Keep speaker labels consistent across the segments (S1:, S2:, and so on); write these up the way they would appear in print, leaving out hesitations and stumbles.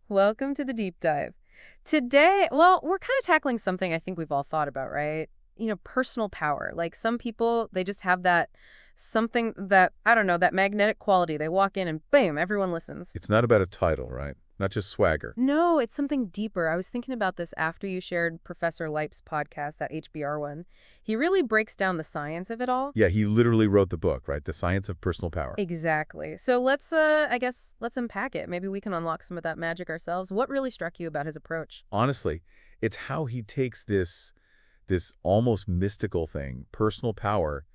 S1: Welcome to the deep dive. Today, well, we're kind of tackling something I think we've all thought about, right? Personal power. Like some people, they just have that something that, I don't know, that magnetic quality. They walk in and bam, everyone listens.
S2: It's not about a title, right? Not just swagger.
S1: No, it's something deeper. I was thinking about this after you shared Professor Leip's podcast, that HBR one. He really breaks down the science of it all.
S2: Yeah, he literally wrote the book, right? The Science of Personal Power.
S1: Exactly. So I guess, let's unpack it. Maybe we can unlock some of that magic ourselves. What really struck you about his approach?
S2: Honestly, it's how he takes this almost mystical thing, personal power,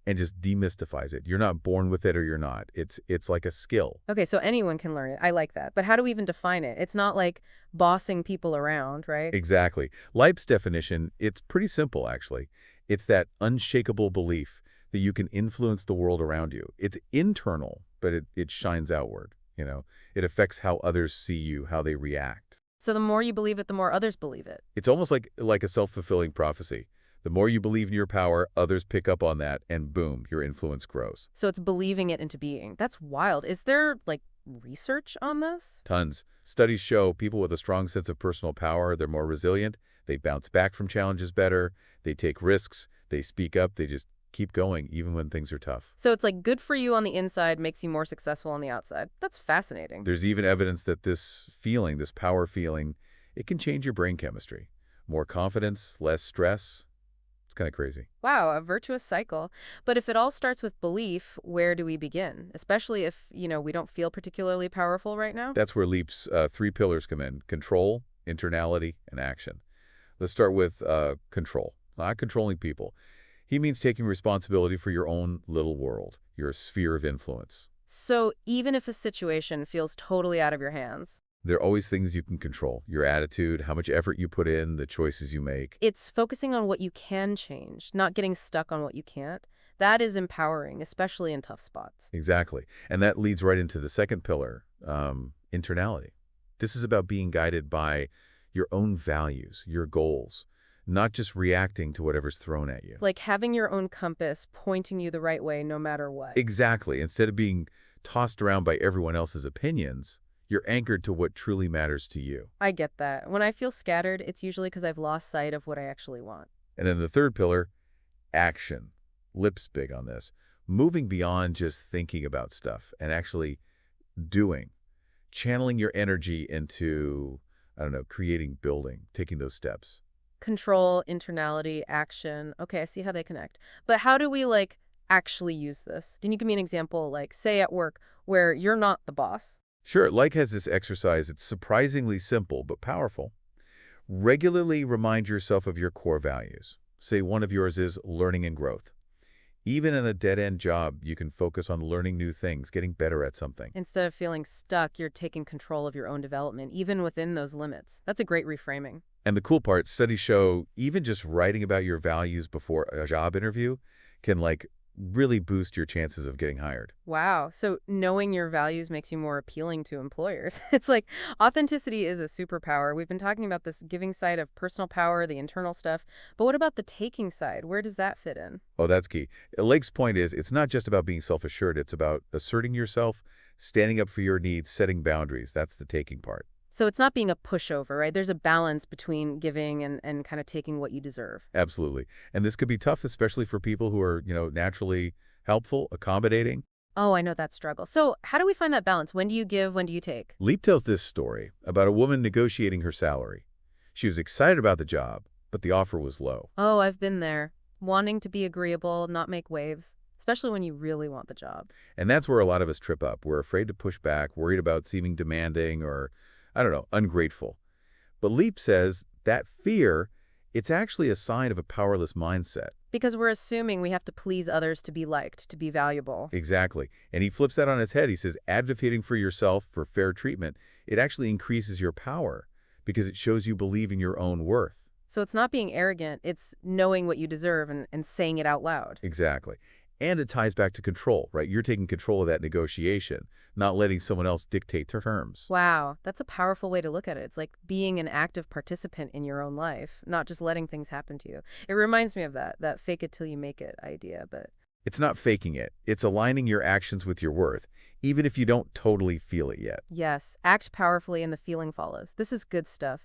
S2: and just demystifies it. You're not born with it or you're not. It's like a skill.
S1: Okay, so anyone can learn it. I like that. But how do we even define it? It's not like bossing people around, right?
S2: Exactly. Leip's definition, it's pretty simple, actually. It's that unshakable belief that you can influence the world around you. It's internal, but it shines outward, you know. It affects how others see you, how they react.
S1: So the more you believe it, the more others believe it.
S2: It's almost like a self-fulfilling prophecy. The more you believe in your power, others pick up on that, and boom, your influence grows.
S1: So it's believing it into being. That's wild. Is there, research on this?
S2: Tons. Studies show people with a strong sense of personal power, they're more resilient, they bounce back from challenges better, they take risks, they speak up, they just keep going even when things are tough.
S1: So it's like good for you on the inside makes you more successful on the outside. That's fascinating.
S2: There's even evidence that this feeling, this power feeling, it can change your brain chemistry. More confidence, less stress. It's kind of crazy.
S1: Wow, a virtuous cycle. But if it all starts with belief, where do we begin? Especially if, we don't feel particularly powerful right now?
S2: That's where Leap's three pillars come in: control, internality, and action. Let's start with control, not controlling people. He means taking responsibility for your own little world, your sphere of influence.
S1: So even if a situation feels totally out of your hands,
S2: There are always things you can control: your attitude, how much effort you put in, the choices you make.
S1: it's focusing on what you can change, not getting stuck on what you can't. That is empowering, especially in tough spots.
S2: Exactly. And that leads right into the second pillar, internality. This is about being guided by your own values, your goals, not just reacting to whatever's thrown at you.
S1: Like having your own compass pointing you the right way no matter what.
S2: Exactly. Instead of being tossed around by everyone else's opinions, you're anchored to what truly matters to you.
S1: I get that. When I feel scattered, it's usually because I've lost sight of what I actually want.
S2: And then the third pillar, action. Lip's big on this. Moving beyond just thinking about stuff and actually doing. Channeling your energy into, I don't know, creating, building, taking those steps.
S1: Control, internality, action. Okay, I see how they connect. But how do we, actually use this? Can you give me an example, say at work, where you're not the boss?
S2: Sure, like has this exercise. It's surprisingly simple but powerful. Regularly remind yourself of your core values. Say one of yours is learning and growth. Even in a dead-end job, you can focus on learning new things, getting better at something.
S1: Instead of feeling stuck, you're taking control of your own development, even within those limits. That's a great reframing.
S2: And the cool part, studies show even just writing about your values before a job interview can really boost your chances of getting hired.
S1: Wow. So knowing your values makes you more appealing to employers. It's like authenticity is a superpower. We've been talking about this giving side of personal power, the internal stuff. But what about the taking side? Where does that fit in?
S2: Oh, that's key. Lake's point is it's not just about being self-assured. It's about asserting yourself, standing up for your needs, setting boundaries. That's the taking part.
S1: So it's not being a pushover, right? There's a balance between giving and kind of taking what you deserve.
S2: Absolutely. And this could be tough, especially for people who are, naturally helpful, accommodating.
S1: Oh, I know that struggle. So how do we find that balance? When do you give? When do you take?
S2: Leap tells this story about a woman negotiating her salary. She was excited about the job, but the offer was low.
S1: Oh, I've been there. Wanting to be agreeable, not make waves, especially when you really want the job.
S2: And that's where a lot of us trip up. We're afraid to push back, worried about seeming demanding or, I don't know, ungrateful. But Leap says that fear, it's actually a sign of a powerless mindset.
S1: Because we're assuming we have to please others to be liked, to be valuable.
S2: Exactly. And he flips that on its head. He says advocating for yourself for fair treatment, it actually increases your power because it shows you believe in your own worth.
S1: So it's not being arrogant, it's knowing what you deserve and saying it out loud.
S2: Exactly. And it ties back to control, right? You're taking control of that negotiation, not letting someone else dictate terms.
S1: Wow, that's a powerful way to look at it. It's like being an active participant in your own life, not just letting things happen to you. It reminds me of that fake it till you make it idea, but
S2: It's not faking it. It's aligning your actions with your worth, even if you don't totally feel it yet.
S1: Yes, act powerfully and the feeling follows. This is good stuff.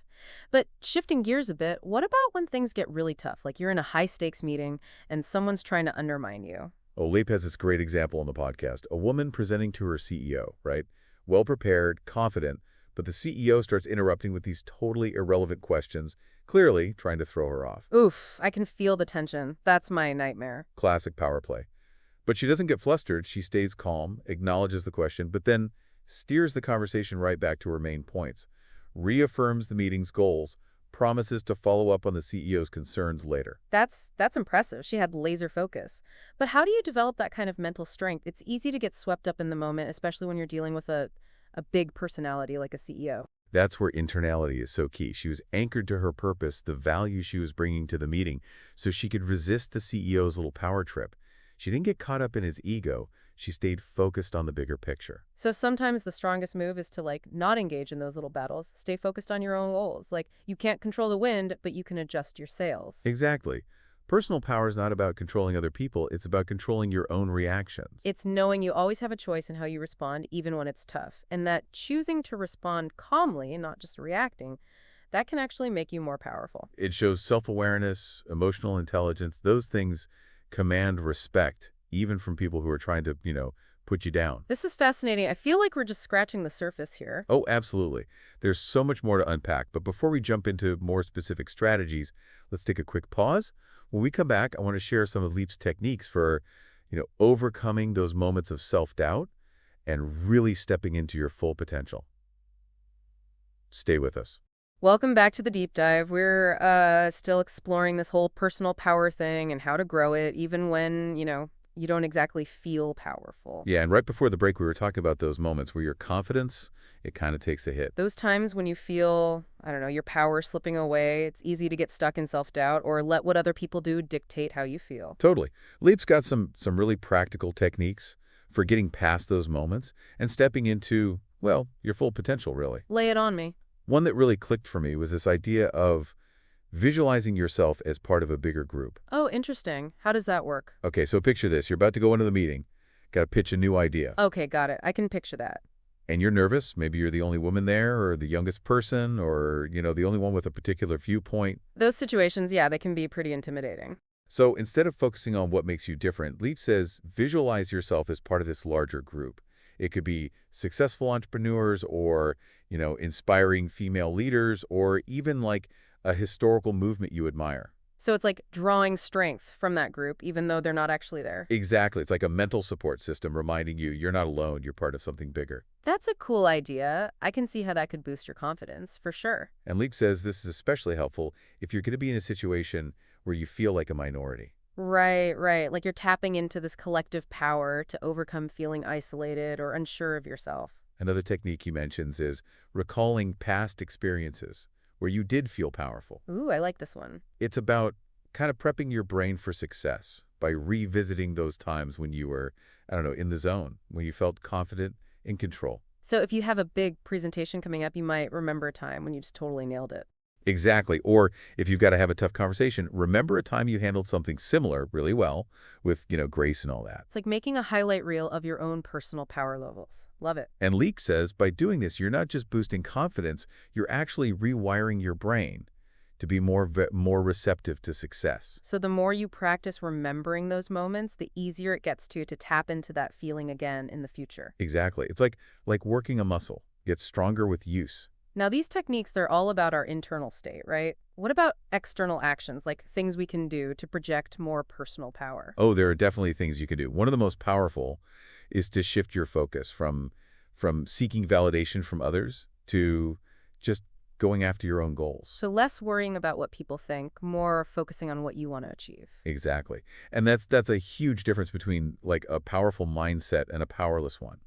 S1: But shifting gears a bit, what about when things get really tough? Like you're in a high-stakes meeting and someone's trying to undermine you.
S2: Oh, Leap has this great example on the podcast. A woman presenting to her CEO, right? Well-prepared, confident, but the CEO starts interrupting with these totally irrelevant questions, clearly trying to throw her off.
S1: Oof, I can feel the tension. That's my nightmare.
S2: Classic power play. But she doesn't get flustered. She stays calm, acknowledges the question, but then steers the conversation right back to her main points, reaffirms the meeting's goals, promises to follow up on the CEO's concerns later.
S1: That's impressive. She had laser focus. But how do you develop that kind of mental strength? It's easy to get swept up in the moment, especially when you're dealing with a big personality like a CEO.
S2: That's where internality is so key. She was anchored to her purpose, the value she was bringing to the meeting, so she could resist the CEO's little power trip. She didn't get caught up in his ego. She stayed focused on the bigger picture.
S1: So sometimes the strongest move is to not engage in those little battles. Stay focused on your own goals. Like you can't control the wind, but you can adjust your sails.
S2: Exactly. Personal power is not about controlling other people. It's about controlling your own reactions.
S1: It's knowing you always have a choice in how you respond, even when it's tough. And that choosing to respond calmly and not just reacting, that can actually make you more powerful.
S2: It shows self-awareness, emotional intelligence. Those things command respect, even from people who are trying to, put you down.
S1: This is fascinating. I feel like we're just scratching the surface here.
S2: Oh, absolutely. There's so much more to unpack. But before we jump into more specific strategies, let's take a quick pause. When we come back, I want to share some of Leap's techniques for, overcoming those moments of self-doubt and really stepping into your full potential. Stay with us.
S1: Welcome back to the deep dive. We're still exploring this whole personal power thing and how to grow it, even when, you don't exactly feel powerful.
S2: Yeah, and right before the break, we were talking about those moments where your confidence, it kind of takes a hit.
S1: Those times when you feel, I don't know, your power slipping away, it's easy to get stuck in self-doubt or let what other people do dictate how you feel.
S2: Totally. Leap's got some really practical techniques for getting past those moments and stepping into, well, your full potential, really.
S1: Lay it on me.
S2: One that really clicked for me was this idea of visualizing yourself as part of a bigger group.
S1: Oh, interesting. How does that work?
S2: Okay, so picture this. You're about to go into the meeting, got to pitch a new idea.
S1: Okay, got it. I can picture that.
S2: And you're nervous. Maybe you're the only woman there or the youngest person or, the only one with a particular viewpoint.
S1: Those situations, yeah, they can be pretty intimidating.
S2: So instead of focusing on what makes you different, Leap says visualize yourself as part of this larger group. It could be successful entrepreneurs or, inspiring female leaders or even like a historical movement you admire.
S1: So it's like drawing strength from that group, even though they're not actually there.
S2: Exactly. It's like a mental support system reminding you you're not alone, you're part of something bigger.
S1: That's a cool idea. I can see how that could boost your confidence, for sure.
S2: And Leap says this is especially helpful if you're going to be in a situation where you feel like a minority.
S1: Right, right. Like you're tapping into this collective power to overcome feeling isolated or unsure of yourself.
S2: Another technique he mentions is recalling past experiences where you did feel powerful.
S1: Ooh, I like this one.
S2: It's about kind of prepping your brain for success by revisiting those times when you were, in the zone, when you felt confident, in control.
S1: So if you have a big presentation coming up, you might remember a time when you just totally nailed it.
S2: Exactly. Or if you've got to have a tough conversation, remember a time you handled something similar really well with, grace and all that.
S1: It's like making a highlight reel of your own personal power levels. Love it.
S2: And Leak says by doing this, you're not just boosting confidence, you're actually rewiring your brain to be more receptive to success.
S1: So the more you practice remembering those moments, the easier it gets to tap into that feeling again in the future.
S2: Exactly. It's like working a muscle. Gets stronger with use.
S1: Now, these techniques, they're all about our internal state, right? What about external actions, like things we can do to project more personal power?
S2: Oh, there are definitely things you can do. One of the most powerful is to shift your focus from seeking validation from others to just going after your own goals.
S1: So less worrying about what people think, more focusing on what you want to achieve.
S2: Exactly. And that's a huge difference between like a powerful mindset and a powerless one.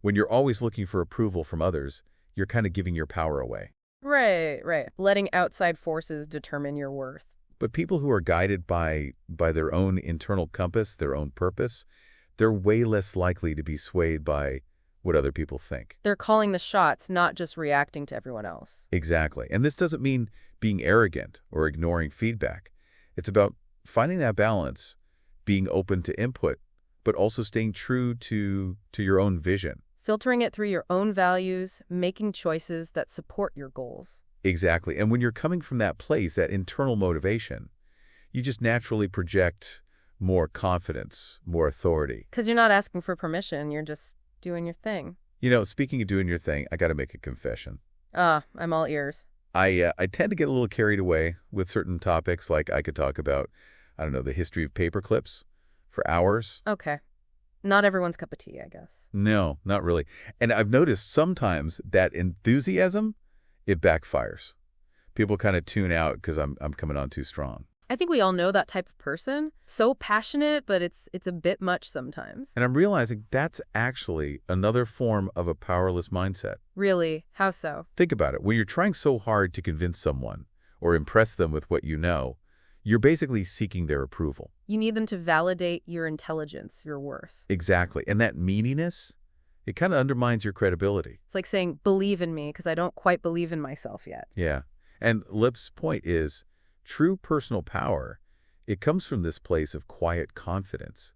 S2: When you're always looking for approval from others, you're kind of giving your power away.
S1: Right, right. Letting outside forces determine your worth.
S2: But people who are guided by their own internal compass, their own purpose, they're way less likely to be swayed by what other people think.
S1: They're calling the shots, not just reacting to everyone else.
S2: Exactly. And this doesn't mean being arrogant or ignoring feedback. It's about finding that balance being open to input, but also staying true to your own vision.
S1: Filtering it through your own values, making choices that support your goals.
S2: Exactly. And when you're coming from that place, that internal motivation, you just naturally project more confidence, more authority.
S1: Because you're not asking for permission, you're just doing your thing.
S2: Speaking of doing your thing, I got to make a confession.
S1: I'm all ears.
S2: I tend to get a little carried away with certain topics, like I could talk about, I don't know, the history of paper clips for hours.
S1: Okay. Not everyone's cup of tea, I guess.
S2: No, not really. And I've noticed sometimes that enthusiasm, it backfires. People kind of tune out because I'm coming on too strong.
S1: I think we all know that type of person. So passionate, but it's a bit much sometimes.
S2: And I'm realizing that's actually another form of a powerless mindset.
S1: Really? How so?
S2: Think about it. When you're trying so hard to convince someone or impress them with what you know, you're basically seeking their approval.
S1: You need them to validate your intelligence, your worth.
S2: Exactly. And that meaniness, it kind of undermines your credibility.
S1: It's like saying, believe in me, because I don't quite believe in myself yet.
S2: Yeah. And Lip's point is, true personal power, it comes from this place of quiet confidence,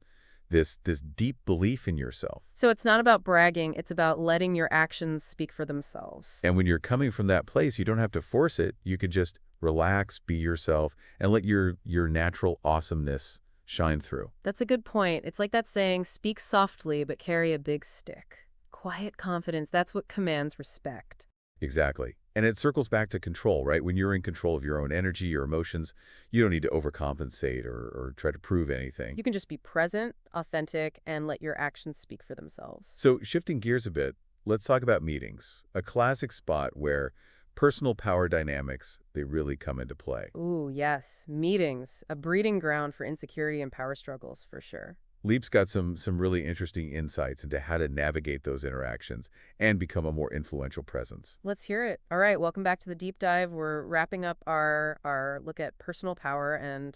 S2: this deep belief in yourself.
S1: So it's not about bragging, it's about letting your actions speak for themselves.
S2: And when you're coming from that place, you don't have to force it. You could just relax, be yourself, and let your natural awesomeness shine through.
S1: That's a good point. It's like that saying, speak softly but carry a big stick. Quiet confidence, that's what commands respect.
S2: Exactly. And it circles back to control, right? When you're in control of your own energy, your emotions, you don't need to overcompensate or try to prove anything.
S1: You can just be present, authentic, and let your actions speak for themselves.
S2: So shifting gears a bit, let's talk about meetings, a classic spot where personal power dynamics, they really come into play.
S1: Ooh, yes. Meetings, a breeding ground for insecurity and power struggles, for sure.
S2: Leap's got some really interesting insights into how to navigate those interactions and become a more influential presence.
S1: Let's hear it. All right, welcome back to the deep dive. We're wrapping up our look at personal power and,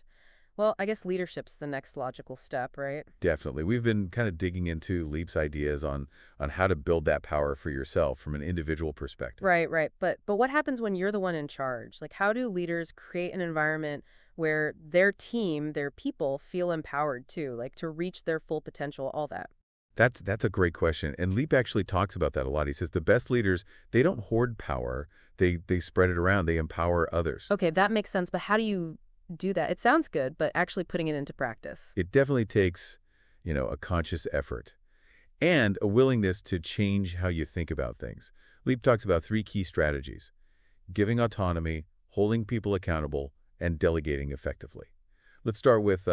S1: well, I guess leadership's the next logical step, right?
S2: Definitely. We've been kind of digging into Leap's ideas on how to build that power for yourself from an individual perspective.
S1: Right. But what happens when you're the one in charge? Like, how do leaders create an environment where their team, their people feel empowered too, like to reach their full potential, all that?
S2: That's a great question. And Leap actually talks about that a lot. He says the best leaders, they don't hoard power. They spread it around. They empower others.
S1: Okay, that makes sense. But how do you do that? It sounds good, but actually putting it into practice.
S2: It definitely takes, a conscious effort and a willingness to change how you think about things. Leap talks about 3 key strategies: giving autonomy, holding people accountable, and delegating effectively. Let's start with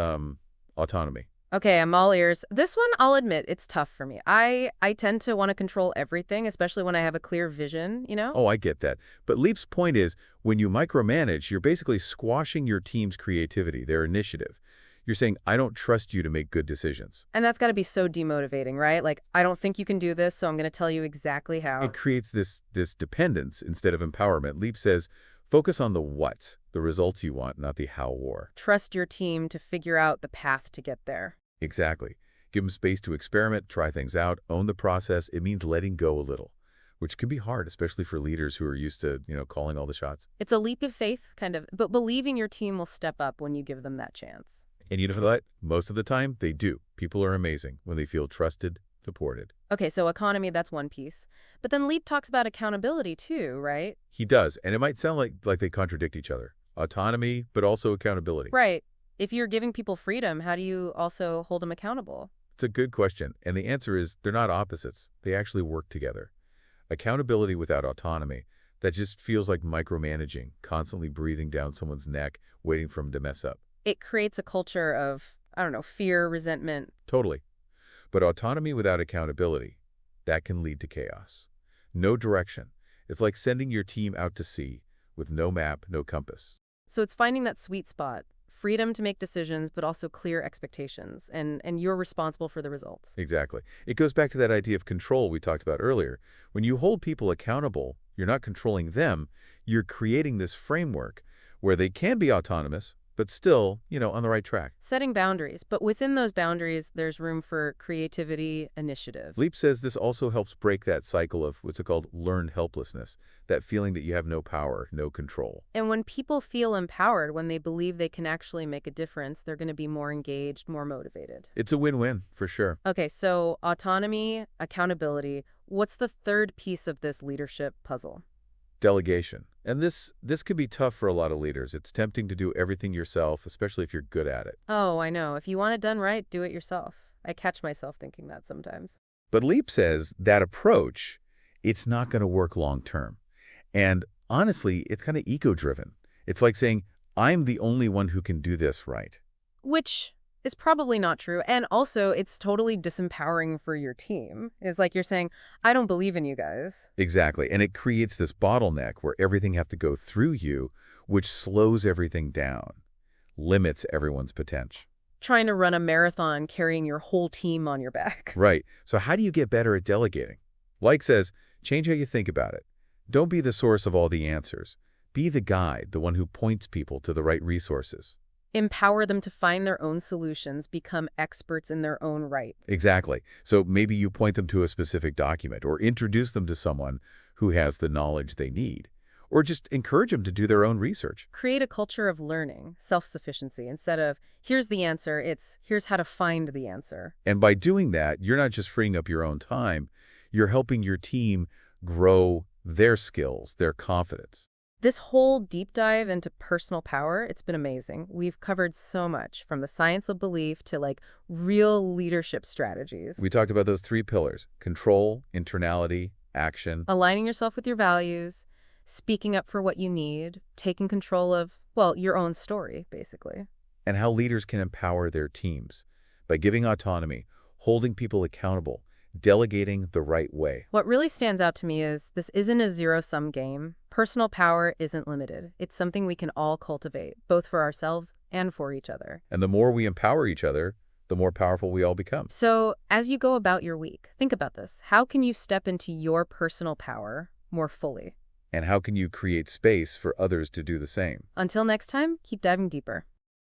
S2: autonomy.
S1: Okay, I'm all ears. This one, I'll admit, it's tough for me. I tend to want to control everything, especially when I have a clear vision?
S2: Oh, I get that. But Leap's point is, when you micromanage, you're basically squashing your team's creativity, their initiative. You're saying, I don't trust you to make good decisions.
S1: And that's got to be so demotivating, right? Like, I don't think you can do this, so I'm going to tell you exactly how.
S2: It creates this dependence instead of empowerment. Leap says, focus on the what, the results you want, not the how or.
S1: Trust your team to figure out the path to get there.
S2: Exactly. Give them space to experiment, try things out, own the process. It means letting go a little, which can be hard, especially for leaders who are used to, calling all the shots.
S1: It's a leap of faith, kind of, but believing your team will step up when you give them that chance.
S2: And you know what? Most of the time, they do. People are amazing when they feel trusted, supported.
S1: Okay, so economy, that's one piece. But then Leap talks about accountability too, right?
S2: He does, and it might sound like they contradict each other. Autonomy, but also accountability.
S1: Right. If you're giving people freedom, how do you also hold them accountable?
S2: It's a good question, and the answer is they're not opposites. They actually work together. Accountability without autonomy, that just feels like micromanaging, constantly breathing down someone's neck, waiting for them to mess up.
S1: It creates a culture of, fear, resentment.
S2: Totally. But autonomy without accountability, that can lead to chaos. No direction. It's like sending your team out to sea with no map, no compass.
S1: So it's finding that sweet spot. Freedom to make decisions, but also clear expectations, and you're responsible for the results.
S2: Exactly. It goes back to that idea of control we talked about earlier. When you hold people accountable, you're not controlling them. You're creating this framework where they can be autonomous, but still, on the right track.
S1: Setting boundaries, but within those boundaries, there's room for creativity, initiative.
S2: Leap says this also helps break that cycle of what's called learned helplessness, that feeling that you have no power, no control.
S1: And when people feel empowered, when they believe they can actually make a difference, they're going to be more engaged, more motivated.
S2: It's a win-win, for sure.
S1: Okay, so autonomy, accountability. What's the third piece of this leadership puzzle?
S2: Delegation. And this could be tough for a lot of leaders. It's tempting to do everything yourself, especially if you're good at it.
S1: Oh, I know. If you want it done right, do it yourself. I catch myself thinking that sometimes.
S2: But Leap says that approach, it's not going to work long term. And honestly, it's kind of ego-driven. It's like saying, I'm the only one who can do this right.
S1: Which is probably not true. And also, it's totally disempowering for your team. It's like you're saying, I don't believe in you guys.
S2: Exactly. And it creates this bottleneck where everything has to go through you, which slows everything down, limits everyone's potential.
S1: Trying to run a marathon carrying your whole team on your back.
S2: Right. So how do you get better at delegating? Like says, change how you think about it. Don't be the source of all the answers. Be the guide, the one who points people to the right resources.
S1: Empower them to find their own solutions, become experts in their own right.
S2: Exactly. So maybe you point them to a specific document or introduce them to someone who has the knowledge they need. Or just encourage them to do their own research.
S1: Create a culture of learning, self-sufficiency. Instead of, here's the answer, it's, here's how to find the answer.
S2: And by doing that, you're not just freeing up your own time, you're helping your team grow their skills, their confidence.
S1: This whole deep dive into personal power, it's been amazing. We've covered so much, from the science of belief to real leadership strategies.
S2: We talked about those 3 pillars: control, internality, action.
S1: Aligning yourself with your values, speaking up for what you need, taking control of, your own story, basically.
S2: And how leaders can empower their teams by giving autonomy, holding people accountable, delegating the right way.
S1: What really stands out to me is this isn't a zero-sum game. Personal power isn't limited. It's something we can all cultivate, both for ourselves and for each other.
S2: And the more we empower each other, the more powerful we all become.
S1: So, as you go about your week, think about this. How can you step into your personal power more fully?
S2: And how can you create space for others to do the same?
S1: Until next time, keep diving deeper.